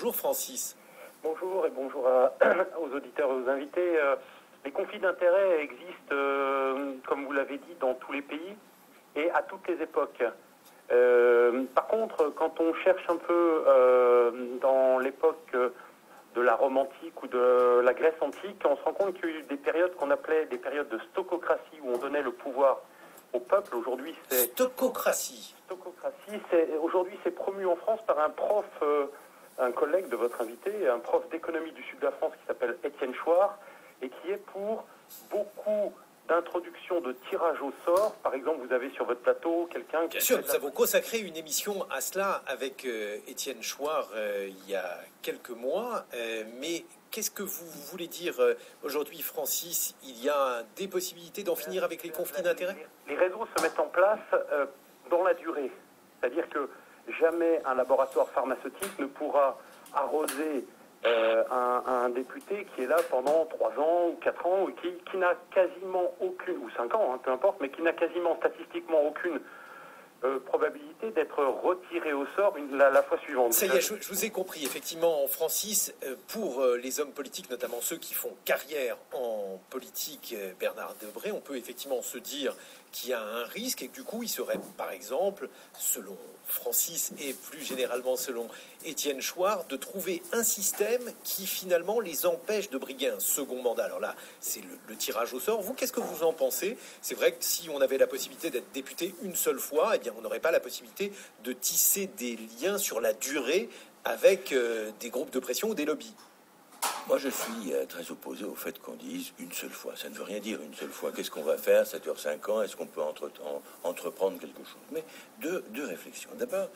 Bonjour Francis. Bonjour et bonjour aux auditeurs et aux invités. Les conflits d'intérêts existent, comme vous l'avez dit, dans tous les pays et à toutes les époques. Par contre, quand on cherche un peu dans l'époque de la Rome antique ou de la Grèce antique, on se rend compte qu'il y a eu des périodes qu'on appelait des périodes de stococratie, où on donnait le pouvoir au peuple. Aujourd'hui, c'est... Stococratie. Aujourd'hui, c'est promu en France par un prof... un collègue de votre invité, un prof d'économie du sud de la France qui s'appelle Étienne Chouard et qui est pour beaucoup d'introductions de tirage au sort. Par exemple, vous avez sur votre plateau quelqu'un qui... Bien sûr, nous avons consacré une émission à cela avec Étienne Chouard il y a quelques mois. Mais qu'est-ce que vous voulez dire aujourd'hui, Francis? Il y a des possibilités d'en finir avec les conflits d'intérêts? Les réseaux se mettent en place dans la durée. C'est-à-dire que jamais un laboratoire pharmaceutique ne pourra arroser un député qui est là pendant 3 ans ou 4 ans, ou qui n'a quasiment aucune, ou 5 ans, hein, peu importe, mais qui n'a quasiment statistiquement aucune probabilité d'être retiré au sort la fois suivante. Ça y est, je vous ai compris. Effectivement, Francis, pour les hommes politiques, notamment ceux qui font carrière en politique, Bernard Debré, on peut effectivement se dire qu'il y a un risque et que du coup, il serait, par exemple, selon Francis et plus généralement selon Étienne Chouard, de trouver un système qui finalement les empêche de briguer un second mandat. Alors là, c'est le tirage au sort. Vous, qu'est-ce que vous en pensez? C'est vrai que si on avait la possibilité d'être député une seule fois, eh bien, on n'aurait pas la possibilité de tisser des liens sur la durée avec des groupes de pression ou des lobbies. Moi, je suis très opposé au fait qu'on dise une seule fois. Ça ne veut rien dire une seule fois. Qu'est-ce qu'on va faire? Ça dure 5 ans. Est-ce qu'on peut entreprendre quelque chose? Mais deux réflexions. D'abord,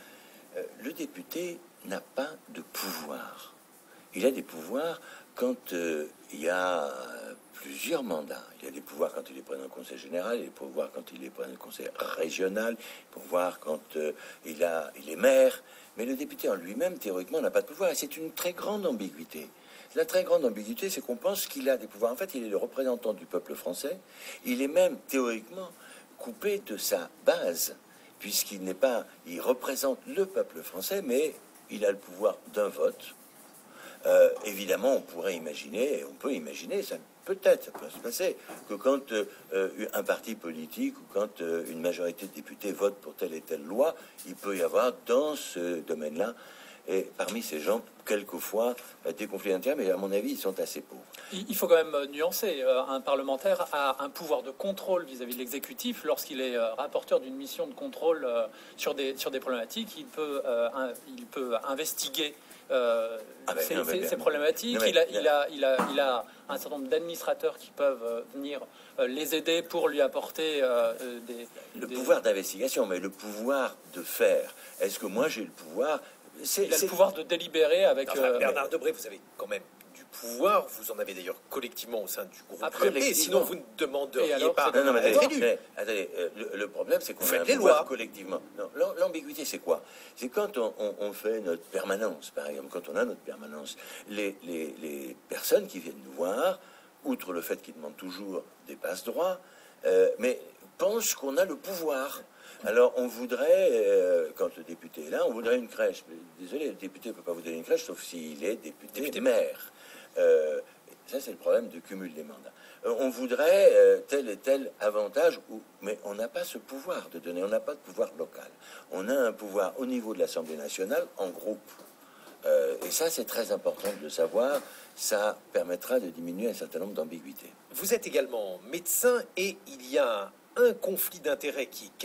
le député n'a pas de pouvoir. Il a des pouvoirs quand il y a plusieurs mandats. Il y a des pouvoirs quand il est président du conseil général, il y a des pouvoirs quand il est président du conseil régional, des pouvoirs quand il est maire. Mais le député en lui-même, théoriquement, n'a pas de pouvoir. Et c'est une très grande ambiguïté. La très grande ambiguïté, c'est qu'on pense qu'il a des pouvoirs. En fait, il est le représentant du peuple français. Il est même, théoriquement, coupé de sa base, puisqu'il n'est pas... Il représente le peuple français, mais il a le pouvoir d'un vote. Évidemment, on pourrait imaginer, on peut imaginer, ça peut se passer, que quand un parti politique ou quand une majorité de députés vote pour telle et telle loi, il peut y avoir dans ce domaine-là, et parmi ces gens, quelquefois, des conflits d'intérêts, mais à mon avis, ils sont assez pauvres. Il faut quand même nuancer. Un parlementaire a un pouvoir de contrôle vis-à-vis de l'exécutif. Lorsqu'il est rapporteur d'une mission de contrôle sur des problématiques, il peut investiguer ces problématiques. Il a un certain nombre d'administrateurs qui peuvent venir les aider pour lui apporter le pouvoir d'investigation, mais le pouvoir de faire. Est-ce que moi j'ai le pouvoir? Il a le pouvoir de délibérer avec... Bernard Debré, vous avez quand même du pouvoir. Vous en avez d'ailleurs collectivement au sein du groupe. Après, sinon vous ne demanderiez pas... Non, mais attendez, le problème, c'est qu'on a un pouvoir collectivement. Non, l'ambiguïté, c'est quoi? C'est quand on fait notre permanence, par exemple, quand on a notre permanence, les personnes qui viennent nous voir, outre le fait qu'ils demandent toujours des passe-droits, mais pensent qu'on a le pouvoir. Alors, on voudrait, quand le député est là, on voudrait une crèche. Mais, désolé, le député ne peut pas vous donner une crèche, sauf s'il est député maire. Ça, c'est le problème du cumul des mandats. On voudrait tel et tel avantage, mais on n'a pas ce pouvoir de donner, on n'a pas de pouvoir local. On a un pouvoir au niveau de l'Assemblée nationale, en groupe. Et ça, c'est très important de le savoir. Ça permettra de diminuer un certain nombre d'ambiguïtés. Vous êtes également médecin et il y a un conflit d'intérêts qui est quasi